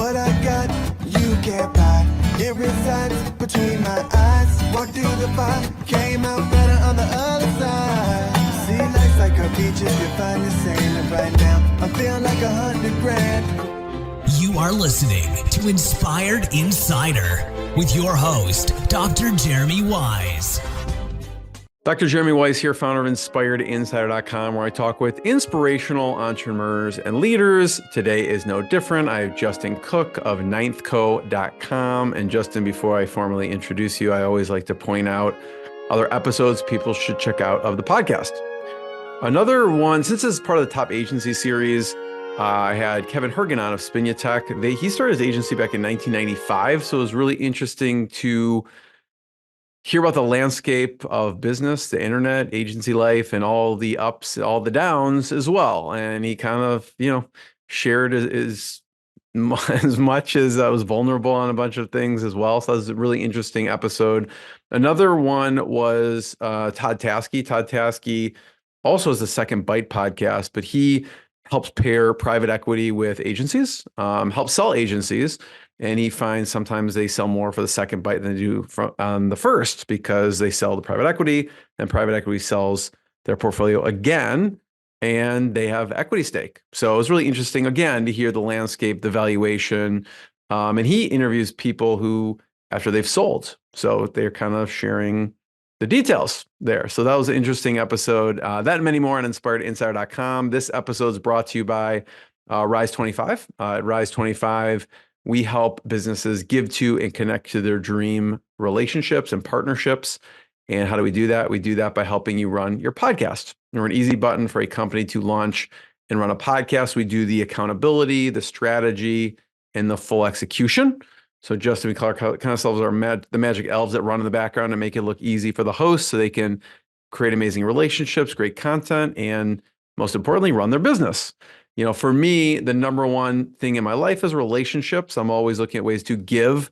What I got, you can't buy. It resides between my eyes. Walked through the fire, came out better on the other side. See, life's like a beach if you find the sand. And right now, I'm feeling like 100 grand. You are listening to Inspired Insider with your host, Dr. Jeremy Wise. Dr. Jeremy Wise here, founder of InspiredInsider.com, where I talk with inspirational entrepreneurs and leaders. Today is no different. I have Justin Cook of ninthco.com. And Justin, before I formally introduce you, I always like to point out other episodes people should check out of the podcast. Another one, since this is part of the Top Agency series, I had Kevin Hergen on of Spinya Tech. He started his agency back in 1995, so it was really interesting to hear about the landscape of business, the internet, agency life, and all the ups, all the downs as well. And he kind of, shared as much as I was vulnerable on a bunch of things as well. So that was a really interesting episode. Another one was Todd Taskey. Todd Taskey also has the Second Bite podcast, but he helps pair private equity with agencies, helps sell agencies. And he finds sometimes they sell more for the second bite than they do on the first because they sell the private equity, and private equity sells their portfolio again, and they have equity stake. So it was really interesting, again, to hear the landscape, the valuation. And he interviews people who, after they've sold, so they're kind of sharing the details there. So that was an interesting episode. That and many more on InspiredInsider.com. This episode is brought to you by Rise 25. At Rise 25, we help businesses give to and connect to their dream relationships and partnerships. And how do we do that? We do that by helping you run your podcast. We're an easy button for a company to launch and run a podcast. We do the accountability, the strategy, and the full execution. So Justin and Clark kind of selves are the magic elves that run in the background and make it look easy for the host so they can create amazing relationships, great content, and most importantly, run their business. For me, the number one thing in my life is relationships. I'm always looking at ways to give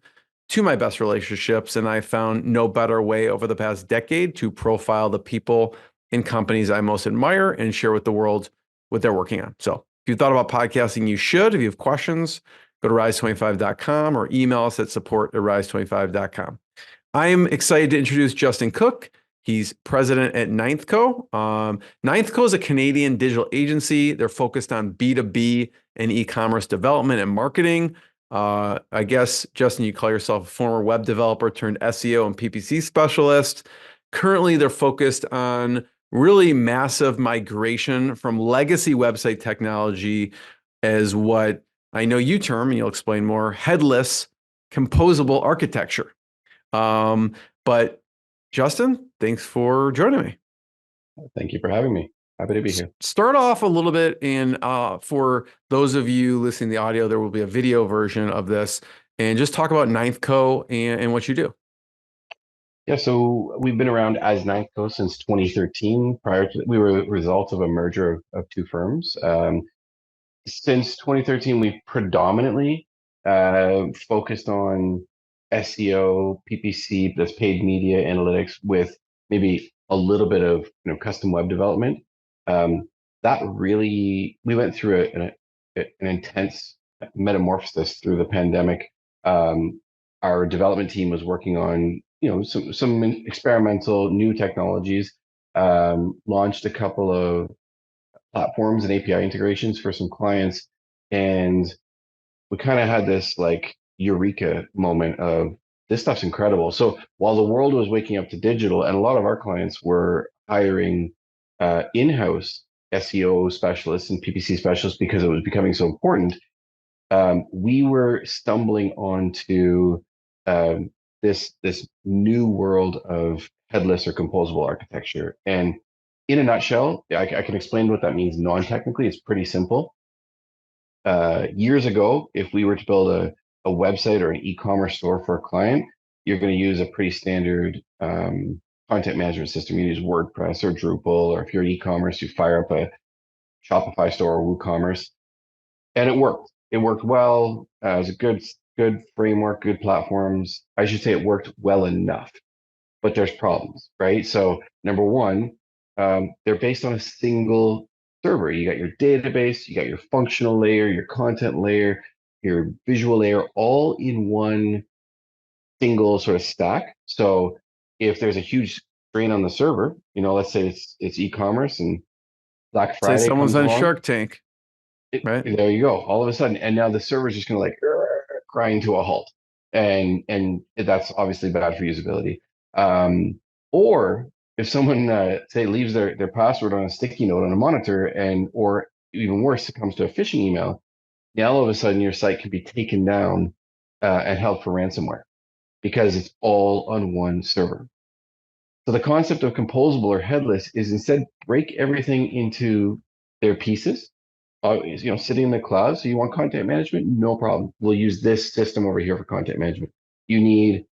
to my best relationships. And I found no better way over the past decade to profile the people and companies I most admire and share with the world what they're working on. So if you thought about podcasting, you should. If you have questions, go to rise25.com or email us at support@rise25.com. I am excited to introduce Justin Cook. He's president at ninthco. Ninthco is a Canadian digital agency. They're focused on B2B and e-commerce development and marketing. I guess, Justin, you call yourself a former web developer turned SEO and PPC specialist. Currently, they're focused on really massive migration from legacy website technology as what I know you term, and you'll explain more, headless, composable architecture. But Justin, thanks for joining me. Thank you for having me. Happy to be here. Start off a little bit, and for those of you listening to the audio, there will be a video version of this, and just talk about Ninthco and what you do. Yeah, so we've been around as Ninthco since 2013. Prior to we were a result of a merger of two firms. Since 2013, we've predominantly focused on SEO, PPC, that's paid media analytics, with maybe a little bit of custom web development. That really, we went through an intense metamorphosis through the pandemic. Our development team was working on some experimental new technologies. Launched a couple of platforms and API integrations for some clients, and we kind of had this eureka moment of this stuff's incredible. So while the world was waking up to digital, and a lot of our clients were hiring in-house SEO specialists and PPC specialists because it was becoming so important, we were stumbling onto this new world of headless or composable architecture. And in a nutshell, I can explain what that means non-technically. It's pretty simple. Years ago, if we were to build a website or an e-commerce store for a client, you're going to use a pretty standard content management system. You use WordPress or Drupal, or if you're an e-commerce, you fire up a Shopify store or WooCommerce, and it worked. It worked well. It was a good framework, good platforms. I should say it worked well enough, but there's problems, right? So number one, they're based on a single server. You got your database, you got your functional layer, your content layer, your visual layer, all in one single sort of stack. So if there's a huge strain on the server, let's say it's e-commerce and Black Say Friday someone's comes on along. Shark Tank, right? There you go. All of a sudden, and now the server's just going to like grind to a halt, and that's obviously bad for usability. Or if someone say leaves their password on a sticky note on a monitor, or even worse, it comes to a phishing email, now all of a sudden your site can be taken down and held for ransomware because it's all on one server. So the concept of composable or headless is instead break everything into their pieces, sitting in the cloud. So you want content management? No problem. We'll use this system over here for content management. You need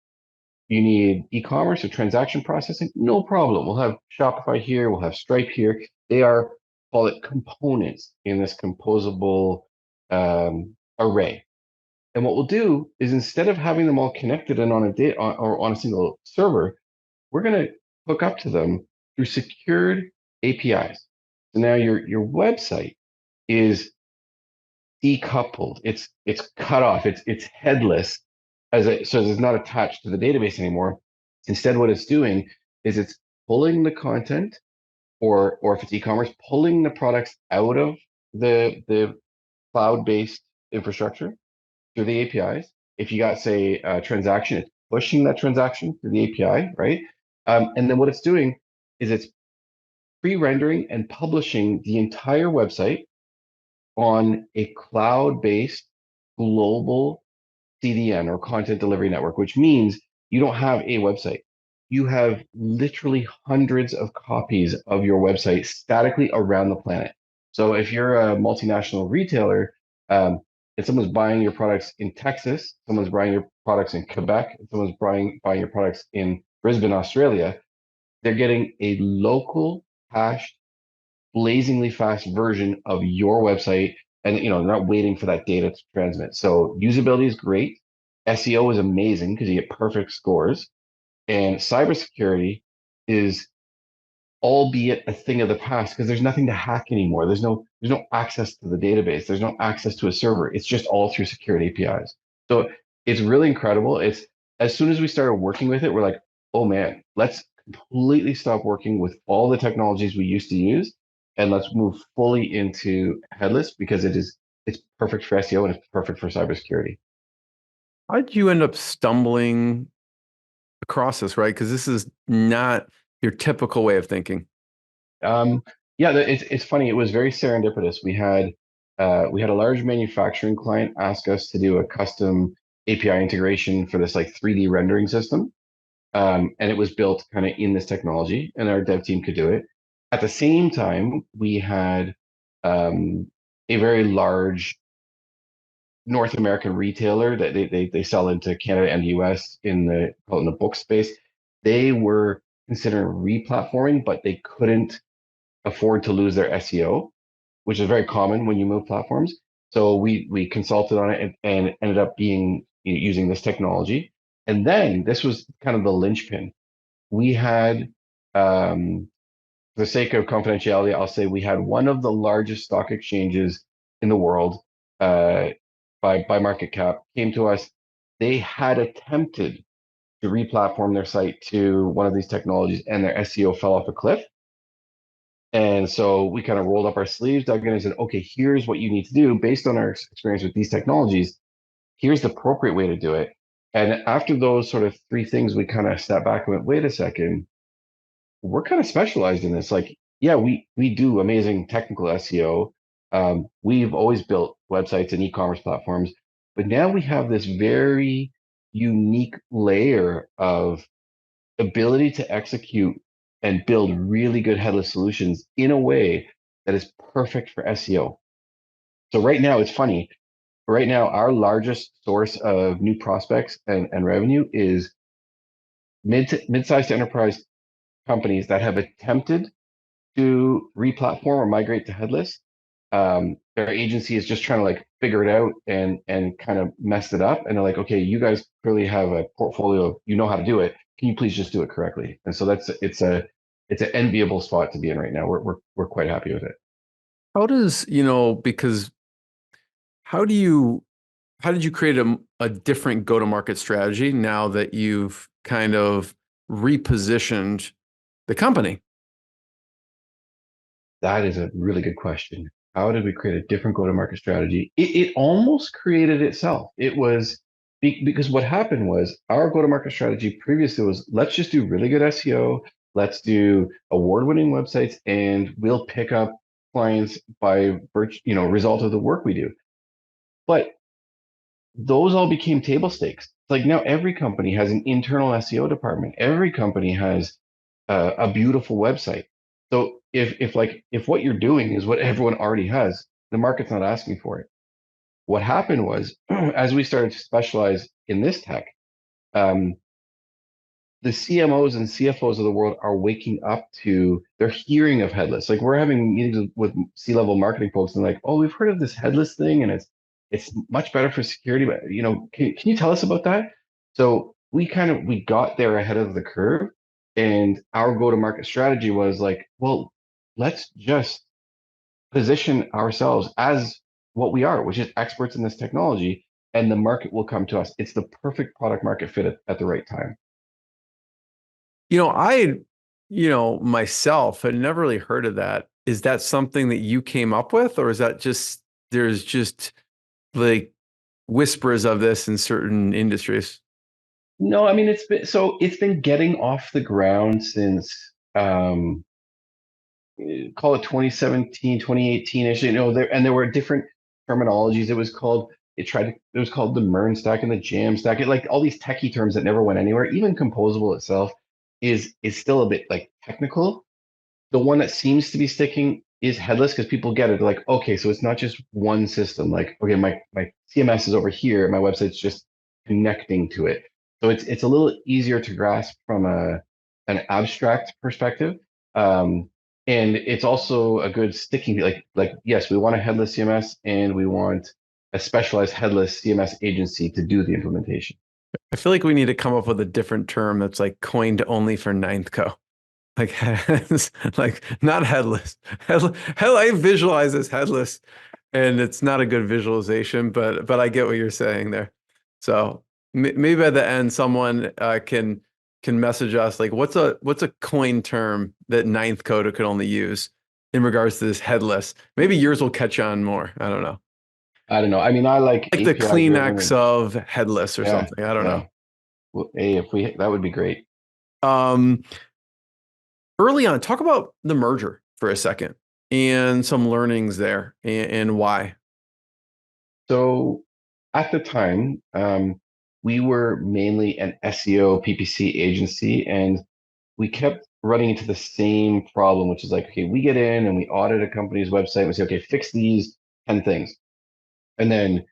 e-commerce or transaction processing? No problem. We'll have Shopify here. We'll have Stripe here. They are, call it components in this composable array. And what we'll do is instead of having them all connected and or on a single server, we're going to hook up to them through secured APIs. So now your website is decoupled. It's cut off. It's headless so it's not attached to the database anymore. Instead, what it's doing is it's pulling the content, or if it's e-commerce, pulling the products out of the cloud-based infrastructure through the APIs. If you got, say, a transaction, it's pushing that transaction through the API, right? And then what it's doing is it's pre-rendering and publishing the entire website on a cloud-based global CDN or content delivery network, which means you don't have a website. You have literally hundreds of copies of your website statically around the planet. So if you're a multinational retailer, and someone's buying your products in Texas, someone's buying your products in Quebec, and someone's buying your products in Brisbane, Australia, they're getting a local hashed, blazingly fast version of your website, and they're not waiting for that data to transmit. So usability is great. SEO is amazing because you get perfect scores, and cybersecurity is albeit a thing of the past because there's nothing to hack anymore. There's no access to the database. There's no access to a server. It's just all through secured APIs. So it's really incredible. It's as soon as we started working with it, we're like, oh man, let's completely stop working with all the technologies we used to use and let's move fully into headless because it's perfect for SEO and it's perfect for cybersecurity. How did you end up stumbling across this, right? Because this is not your typical way of thinking. Yeah, it's funny. It was very serendipitous. We had a large manufacturing client ask us to do a custom API integration for this like 3D rendering system, and it was built kind of in this technology, and our dev team could do it. At the same time, we had a very large North American retailer that they sell into Canada and the US in the book space. They were considering replatforming, but they couldn't afford to lose their SEO, which is very common when you move platforms. So we consulted on it and ended up using this technology. And then this was kind of the linchpin. We had, for the sake of confidentiality, I'll say we had one of the largest stock exchanges in the world, by market cap, came to us. They had attempted to replatform their site to one of these technologies, and their SEO fell off a cliff. And so we kind of rolled up our sleeves, dug in and said, okay, here's what you need to do based on our experience with these technologies. Here's the appropriate way to do it. And after those sort of three things, we kind of stepped back and went, wait a second, we're kind of specialized in this. Like, yeah, we do amazing technical SEO. We've always built websites and e-commerce platforms, but now we have this very unique layer of ability to execute and build really good headless solutions in a way that is perfect for SEO. So right now, it's funny. Right now, our largest source of new prospects and revenue is mid-sized to enterprise companies that have attempted to replatform or migrate to headless. Their agency is just trying to like figure it out and kind of messed it up. And they're like, okay, you guys clearly have a portfolio, you know how to do it. Can you please just do it correctly? And so it's an enviable spot to be in right now. We're quite happy with it. How does, because how do you how did you create a different go-to-market strategy now that you've kind of repositioned the company? That is a really good question. How did we create a different go-to-market strategy? It almost created itself. It was because what happened was our go-to-market strategy previously was let's just do really good SEO, let's do award-winning websites, and we'll pick up clients by result of the work we do. But those all became table stakes. Like now every company has an internal SEO department. Every company has a beautiful website. So if what you're doing is what everyone already has, the market's not asking for it. What happened was as we started to specialize in this tech, um, the CMOs and CFOs of the world are waking up to, they're hearing of headless. Like we're having meetings with C-level marketing folks and like, oh, we've heard of this headless thing and it's much better for security, but can you tell us about that? So we got there ahead of the curve, and our go-to-market strategy was like, well, let's just position ourselves as what we are, which is experts in this technology, and the market will come to us. It's the perfect product market fit at the right time. Myself had never really heard of that. Is that something that you came up with, or is that just there's just like whispers of this in certain industries? No, I mean it's been getting off the ground since call it 2017, 2018-ish. There were different terminologies. It was called the MERN stack and the jam stack. Like all these techie terms that never went anywhere. Even composable itself is still a bit like technical. The one that seems to be sticking is headless because people get it. They're like, okay, so it's not just one system. Like, okay, my CMS is over here, my website's just connecting to it. So it's a little easier to grasp from an abstract perspective. Um, and it's also a good sticking, like yes, we want a headless CMS and we want a specialized headless CMS agency to do the implementation. I feel like we need to come up with a different term that's like coined only for Ninth Co. Like like not headless. Hell, I visualize as headless, and it's not a good visualization, but I get what you're saying there. So maybe at the end, someone can message us like what's a coin term that Ninth Coda could only use in regards to this headless. Maybe yours will catch on more. I don't know. I don't know. I mean, I like Like the API driven Kleenex and of headless or yeah, something. I don't yeah. know. Well, hey, if we that would be great. Um, Early on, talk about the merger for a second and some learnings there and why. So at the time, we were mainly an SEO PPC agency, and we kept running into the same problem, which is like, okay, we get in and we audit a company's website and we say, okay, fix these 10 things. And then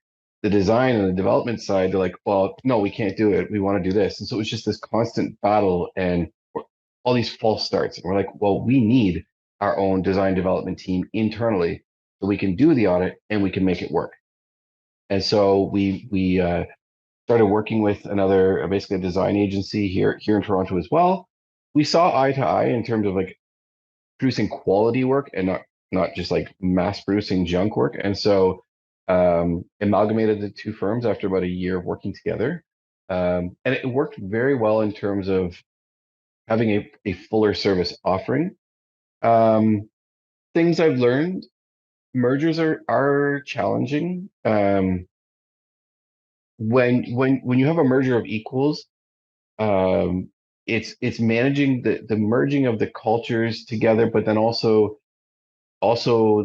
the design and the development side, they're like, well, no, we can't do it. We want to do this. And so it was just this constant battle and all these false starts. And we're like, well, we need our own design development team internally so we can do the audit and we can make it work. And so we started working with another, basically a design agency here in Toronto as well. We saw eye to eye in terms of like producing quality work and not just like mass producing junk work. And so amalgamated the two firms after about a year of working together. And it worked very well in terms of having a fuller service offering. Um, Things I've learned, mergers are challenging. When you have a merger of equals, um, it's managing the merging of the cultures together, but then also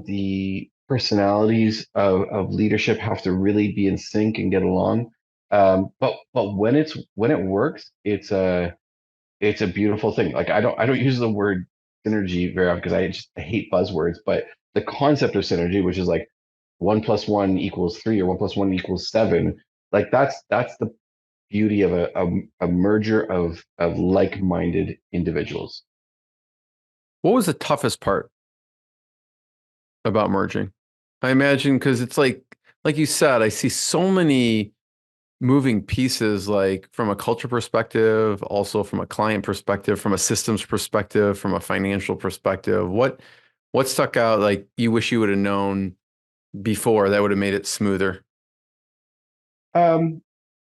the personalities of leadership have to really be in sync and get along. But when it works, it's a beautiful thing. Like I don't use the word synergy very often because I hate buzzwords, but the concept of synergy, which is like 1+1 = 3 or 1+1 = 7, like that's the beauty of a merger of like-minded individuals. What was the toughest part about merging? I imagine because it's like you said, I see so many moving pieces, like from a culture perspective, also from a client perspective, from a systems perspective, from a financial perspective. What stuck out like you wish you would have known before that would have made it smoother? Um,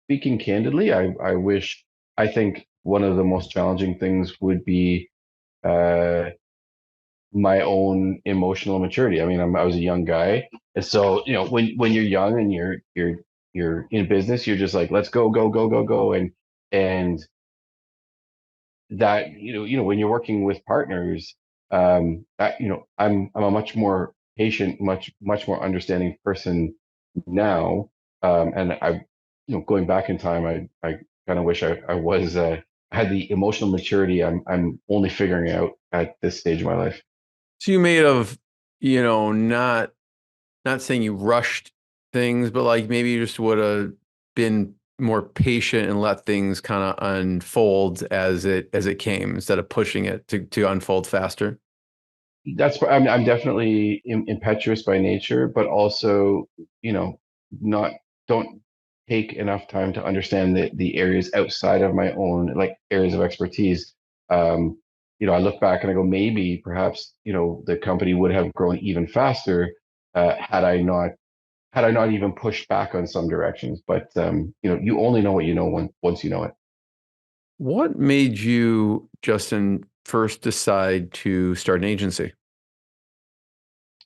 Speaking candidly, I think one of the most challenging things would be uh, my own emotional maturity. I mean, I was a young guy, and so when you're young and you're in business, you're just like, let's go, go, go, go, go, and that when you're working with partners, I'm a much more patient, much more understanding person now, and I going back in time, I kind of wish I was had the emotional maturity I'm only figuring out at this stage of my life. So you may have, not saying you rushed things, but like maybe you just would have been more patient and let things kind of unfold as it came instead of pushing it to unfold faster. I'm definitely impetuous by nature, but also, you know, not don't take enough time to understand the areas outside of my own like areas of expertise. Um, I look back and I go, maybe perhaps, the company would have grown even faster had I not even pushed back on some directions. But you only know what you know once you know it. What made you, Justin, first decide to start an agency?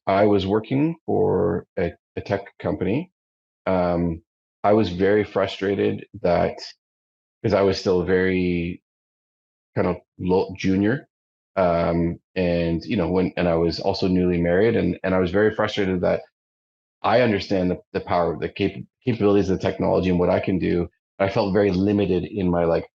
I was working for a tech company. I was very frustrated that because I was still very kind of low, junior, and and I was also newly married, and I was very frustrated that I understand the power, the capabilities of the technology and what I can do. I felt very limited in my like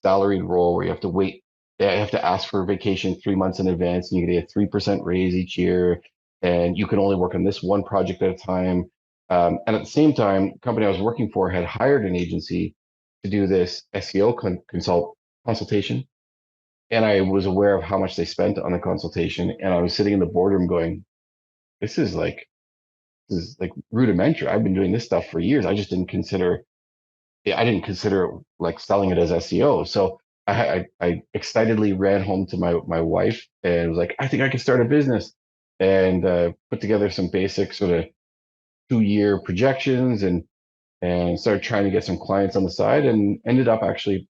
salaried role where you have to wait. You have to ask for vacation 3 months in advance, and you get a 3% raise each year, and you can only work on this one project at a time. And at the same time, the company I was working for had hired an agency to do this SEO consultation, and I was aware of how much they spent on the consultation, and I was sitting in the boardroom going, "This is like this is like rudimentary. I've been doing this stuff for years. I didn't consider like selling it as SEO. So I excitedly ran home to my wife and was like, I think I can start a business, and put together some basic sort of 2-year projections and started trying to get some clients on the side and ended up actually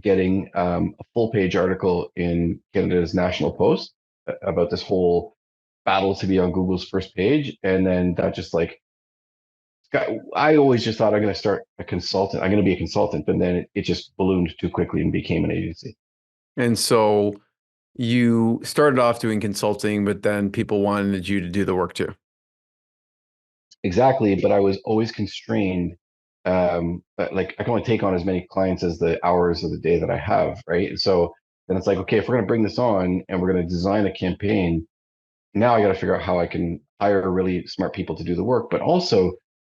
getting a full page article in Canada's National Post about this whole battle to be on Google's first page. And then that just like I always just thought I'm going to start a consultant. I'm going to be a consultant, but then it just ballooned too quickly and became an agency. And so you started off doing consulting, but then people wanted you to do the work too. Exactly, but I was always constrained. But like I can only take on as many clients as the hours of the day that I have, right? And so then it's like, okay, if we're going to bring this on and we're going to design a campaign, now I got to figure out how I can hire really smart people to do the work, but also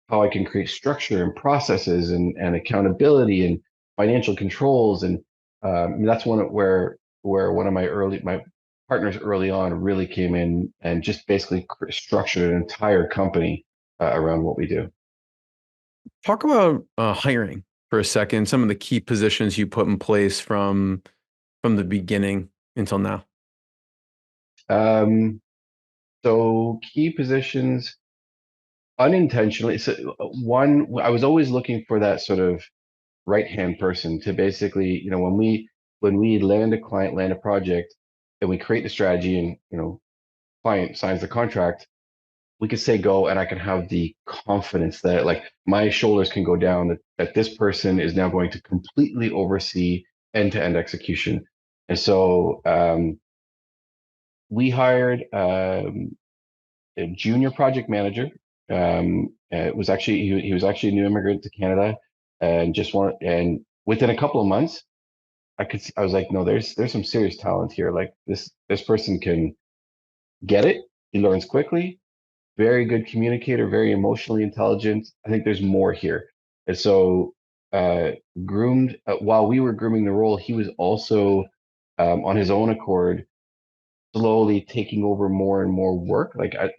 how I can create structure and processes and accountability and financial controls. And that's where one of my partners early on really came in and just basically structured an entire company around what we do. Talk about hiring for a second, some of the key positions you put in place from the beginning until now. Um, so key positions unintentionally. So one, I was always looking for that sort of right hand person to basically, when we land a client, land a project, and we create the strategy, and client signs the contract, we could say go, and I can have the confidence that like my shoulders can go down that this person is now going to completely oversee end-to-end execution. And so we hired a junior project manager. It was actually he was actually a new immigrant to Canada, and within a couple of months, I was like, no, there's some serious talent here. Like this person can get it. He learns quickly, very good communicator, very emotionally intelligent. I think there's more here. And so uh, groomed while we were grooming the role, he was also on his own accord slowly taking over more and more work. Like I'd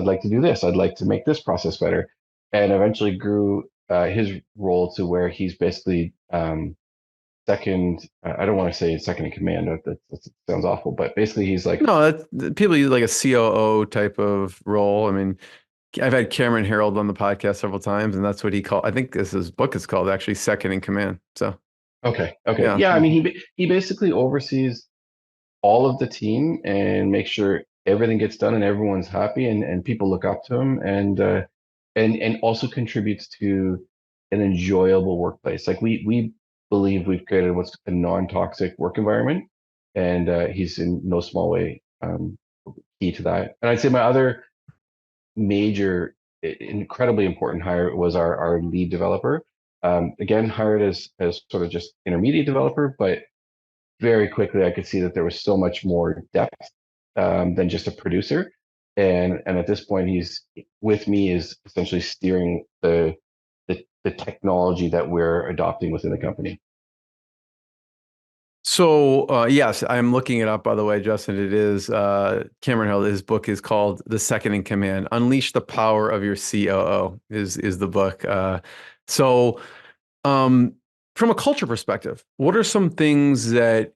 like to do this. I'd like to make this process better, and eventually grew his role to where he's basically second. I don't want to say second in command. That sounds awful, but basically he's like No, people use like a COO type of role. I mean, I've had Cameron Harold on the podcast several times, and that's what he called. I think this his book is called actually Second in Command. So Okay. yeah. Yeah, I mean, he basically oversees all of the team and makes sure everything gets done and everyone's happy and people look up to him and also contributes to an enjoyable workplace. Like we believe we've created what's a non-toxic work environment, and he's in no small way key to that. And I'd say my other major, incredibly important hire was our lead developer. Again, hired as sort of just intermediate developer, but very quickly I could see that there was so much more depth than just a producer. And at this point, he's with me is essentially steering the technology that we're adopting within the company. So yes, I'm looking it up, by the way, Justin. It is Cameron Hill. His book is called The Second in Command. Unleash the Power of Your COO is the book. So um, from a culture perspective, what are some things that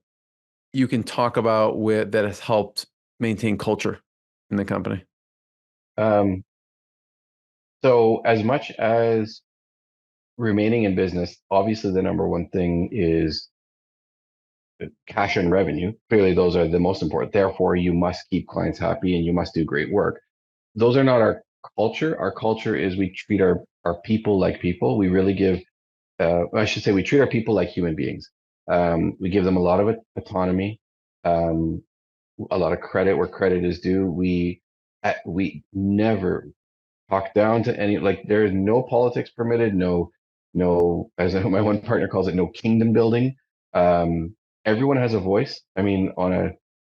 you can talk about with that has helped maintain culture in the company? Um, so as much as remaining in business, obviously the number one thing is cash and revenue. Clearly, those are the most important. Therefore, you must keep clients happy and you must do great work. Those are not our culture. Our culture is we treat our people like people. We really give, I should say, we treat our people like human beings. We give them a lot of autonomy, um, a lot of credit where credit is due. We never talk down to any, like there is no politics permitted, no, as my one partner calls it, no kingdom building. Um, Everyone has a voice. I mean, on a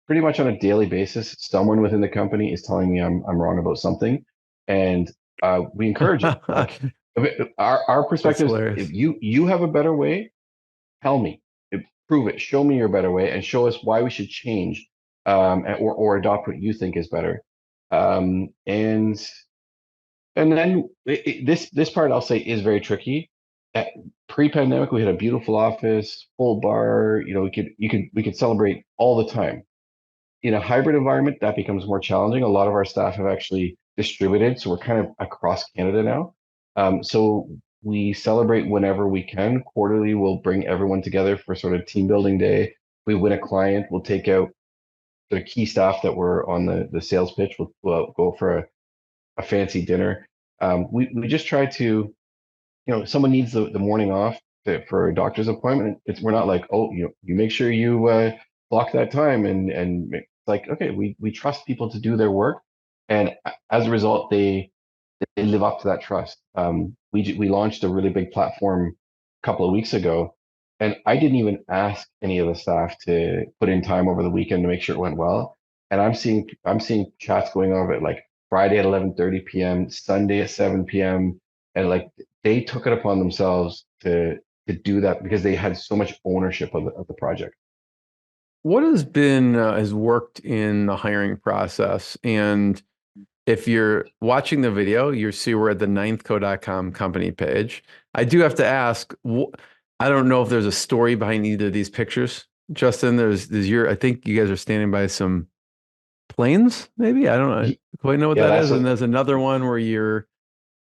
pretty much on a daily basis, someone within the company is telling me I'm wrong about something, and we encourage it. Like our That's perspective is, if hilarious. you have a better way, tell me, prove it, show me your better way, and show us why we should change, or adopt what you think is better. And then this part I'll say is very tricky. At pre-pandemic, we had a beautiful office, full bar. You know, we could celebrate all the time. In a hybrid environment, that becomes more challenging. A lot of our staff have actually distributed, so we're kind of across Canada now. So we celebrate whenever we can. Quarterly, we'll bring everyone together for sort of team building day. We win a client, we'll take out the key staff that were on the sales pitch. We'll go for a fancy dinner. We just try to, someone needs the morning off for a doctor's appointment. We're not like, oh, you make sure you block that time and like, okay, we trust people to do their work, and as a result, they live up to that trust. We launched a really big platform a couple of weeks ago, and I didn't even ask any of the staff to put in time over the weekend to make sure it went well. And I'm seeing chats going on at like Friday at 11:30 p.m., Sunday at 7 p.m., and like they took it upon themselves to do that because they had so much ownership of the project. What has worked in the hiring process? And if you're watching the video, you see we're at the ninthco.com company page. I do have to ask, I don't know if there's a story behind either of these pictures. Justin, I think you guys are standing by some planes, maybe? I don't quite know what Yeah, that that's is. And what. there's another one where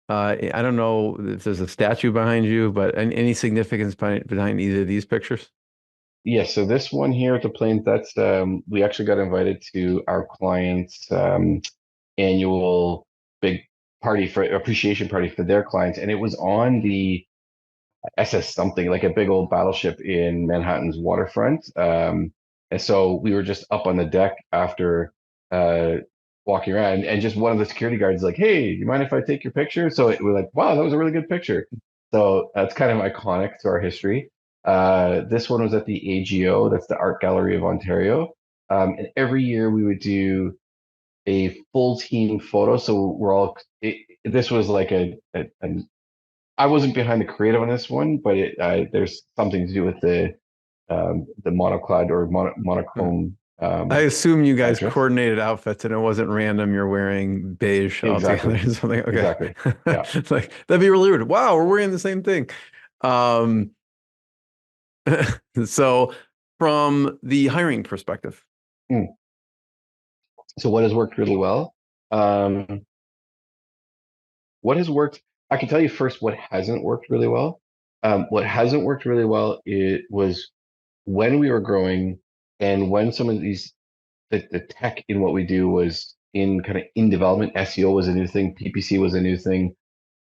I don't know if there's a statue behind you, but any significance behind either of these pictures? Yeah, so this one here at the Plains, that's we actually got invited to our clients' annual big party for appreciation party for their clients, and it was on the SS something, like a big old battleship in Manhattan's waterfront. And so we were just up on the deck after uh, walking around, and just one of the security guards is like, "Hey, you mind if I take your picture?" So we're like, "Wow, that was a really good picture." So that's kind of iconic to our history. This one was at the AGO, that's the Art Gallery of Ontario. And every year we would do a full team photo. So this was like I wasn't behind the creative on this one, but there's something to do with the monoclad or monochrome I assume you guys dress. coordinated outfits and it wasn't random. You're wearing beige altogether Exactly. or something. Okay. Exactly. Yeah. It's like, that'd be really weird. Wow, we're wearing the same thing. Um, so from the hiring perspective, Mm. So what has worked really well? Um, what has worked, I can tell you first what hasn't worked really well. What hasn't worked really well, it was when we were growing and when some of these the tech in what we do was in kind of in development. SEO was a new thing, PPC was a new thing,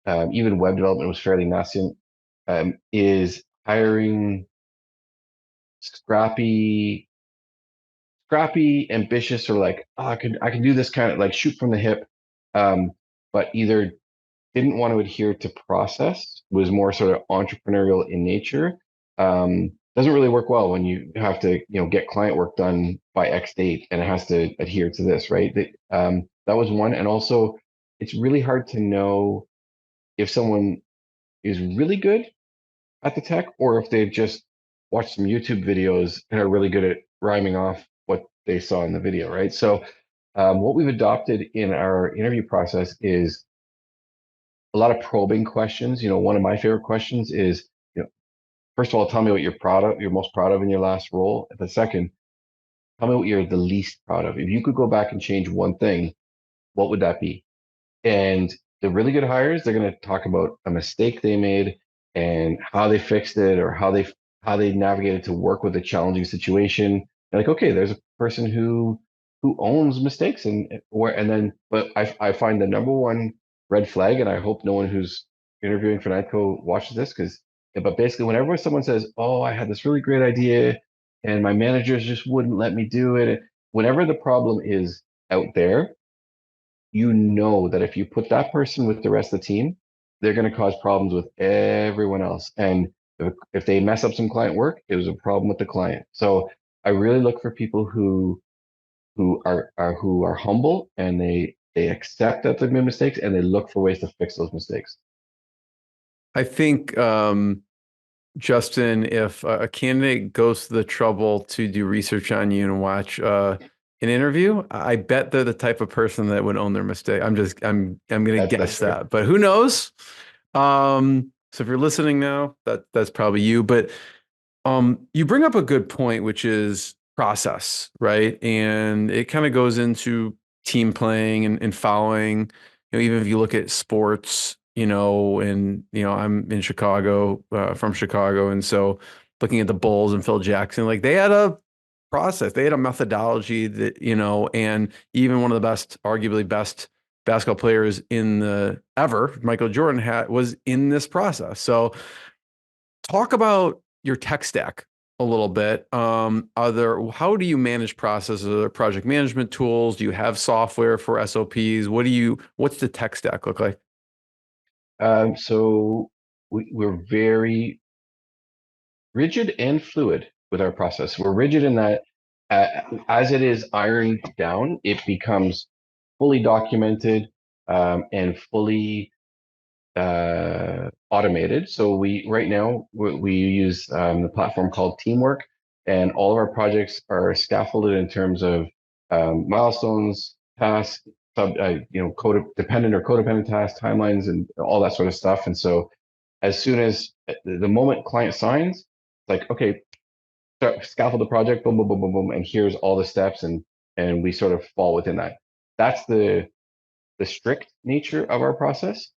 even web development was fairly nascent. Is hiring scrappy, ambitious, or like, oh, I can do this kind of like shoot from the hip, but either didn't want to adhere to process, was more sort of entrepreneurial in nature. Doesn't really work well when you have to, get client work done by X date and it has to adhere to this, right? That was one. And also, it's really hard to know if someone is really good at the tech or if they've just watched some YouTube videos and are really good at rhyming off what they saw in the video, right? So, what we've adopted in our interview process is a lot of probing questions. One of my favorite questions is, first of all, tell me what you're most proud of in your last role. And the second, tell me what you're the least proud of. If you could go back and change one thing, what would that be? And the really good hires, they're going to talk about a mistake they made and how they fixed it, or how they navigated to work with a challenging situation. And like, okay, there's a person who owns mistakes, but I find the number one red flag, and I hope no one who's interviewing for Nightco watches this, but basically whenever someone says, "Oh, I had this really great idea and my managers just wouldn't let me do it," whenever the problem is out there, you know that if you put that person with the rest of the team, they're going to cause problems with everyone else. And if they mess up some client work, it was a problem with the client. So I really look for people who are humble, and they accept that they've made mistakes and they look for ways to fix those mistakes. I think, Justin, if a candidate goes to the trouble to do research on you and watch an interview, I bet they're the type of person that would own their mistake. I'm gonna guess That's that, but who knows? So if you're listening now, that's probably you. But you bring up a good point, which is process, right? And it kind of goes into team playing and following. Even if you look at sports, and I'm in Chicago, from Chicago, and so looking at the Bulls and Phil Jackson, like they had a process, they had a methodology that, and even one of the best, arguably best basketball players in the ever, Michael Jordan, was in this process. So talk about your tech stack a little bit. How do you manage processes? Are there project management tools? Do you have software for SOPs? What's the tech stack look like? So we're very rigid and fluid with our process. We're rigid in that, as it is ironed down, it becomes fully documented, and fully automated. So right now we use the platform called Teamwork, and all of our projects are scaffolded in terms of milestones, tasks, dependent or codependent tasks, timelines, and all that sort of stuff. And so, as soon as the moment client signs, it's like, okay, scaffold the project, boom, boom, boom, boom, boom, and here's all the steps, and we sort of fall within that. That's the strict nature of our process.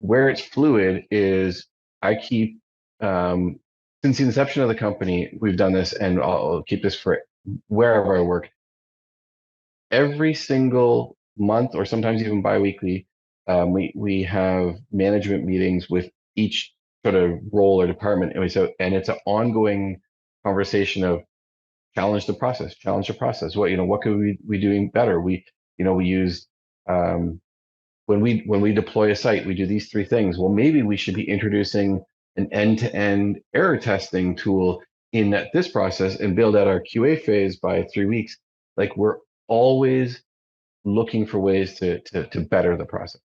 Where it's fluid is I keep, since the inception of the company, we've done this, and I'll keep this for wherever I work. Every single month, or sometimes even biweekly, we have management meetings with each sort of role or department, and it's an ongoing conversation of challenge the process. What could we be doing better? We use, when we deploy a site, we do these three things. Well, maybe we should be introducing an end-to-end error testing tool in this process and build out our QA phase by 3 weeks. Like, we're always looking for ways to better the process.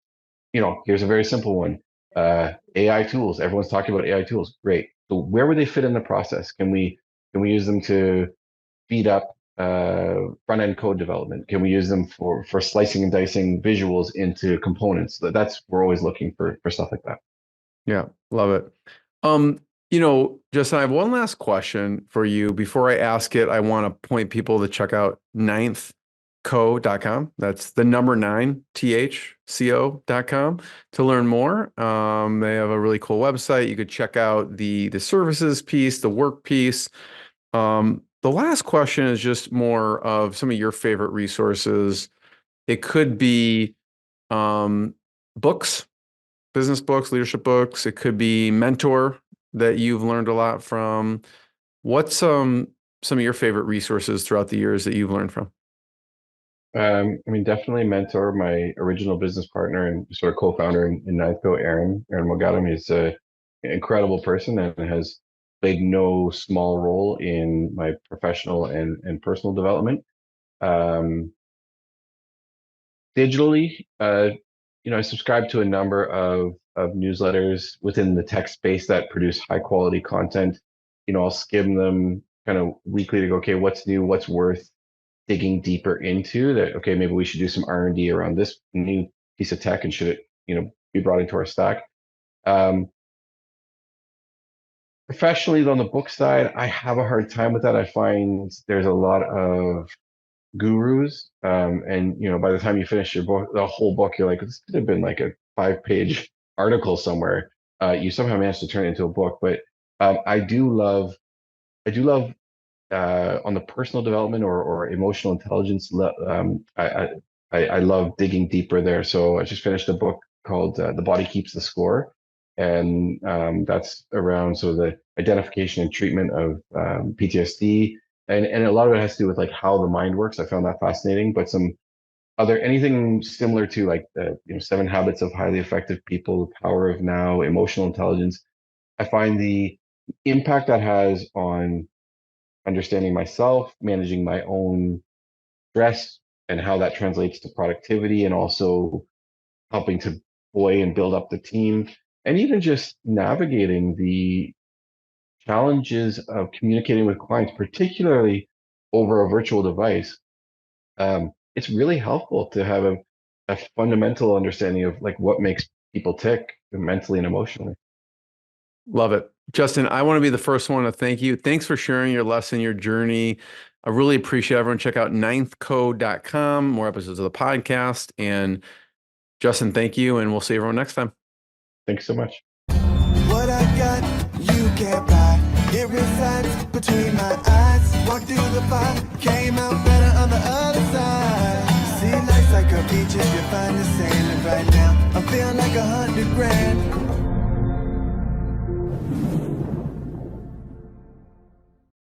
Here's a very simple one. AI tools. Everyone's talking about AI tools. Great. So where would they fit in the process? Can we use them to speed up front end code development? Can we use them for slicing and dicing visuals into components? We're always looking for stuff like that. Yeah, love it. Justin, I have one last question for you. Before I ask it, I want to point people to check out ninth ninthco.com. That's the number 9thco.com to learn more. They have a really cool website. You could check out the services piece, the work piece. The last question is just more of some of your favorite resources. It could be books, business books, leadership books. It could be mentor that you've learned a lot from. What's some of your favorite resources throughout the years that you've learned from? I mean, definitely mentor my original business partner and sort of co-founder in Nightco, Aaron Mogadam. He's an incredible person and has played no small role in my professional and personal development. Digitally, I subscribe to a number of newsletters within the tech space that produce high quality content. I'll skim them kind of weekly to go, okay, what's new, what's worth digging deeper into that. Okay, maybe we should do some R&D around this new piece of tech and should it, be brought into our stack. Professionally, on the book side, I have a hard time with that. I find there's a lot of gurus, and by the time you finish your book, the whole book, you're like, this could have been like a 5-page article somewhere. You somehow managed to turn it into a book, but I do love on the personal development or emotional intelligence. I love digging deeper there. So I just finished a book called "The Body Keeps the Score," and that's around the identification and treatment of PTSD, and a lot of it has to do with like how the mind works. I found that fascinating. But anything similar to like the 7 Habits of Highly Effective People, The Power of Now, emotional intelligence. I find the impact that has on understanding myself, managing my own stress, and how that translates to productivity, and also helping to buoy and build up the team, and even just navigating the challenges of communicating with clients, particularly over a virtual device. It's really helpful to have a fundamental understanding of like what makes people tick mentally and emotionally. Love it. Justin, I want to be the first one to thank you. Thanks for sharing your lesson, your journey. I really appreciate everyone. Check out ninthco.com, more episodes of the podcast. And Justin, thank you. And we'll see everyone next time. Thanks so much. What I got, you can't buy. It resides between my eyes. Walked through the fire, came out better on the other side. See, life's like a beach if you find the sailing right now. I'm feeling like $100 grand.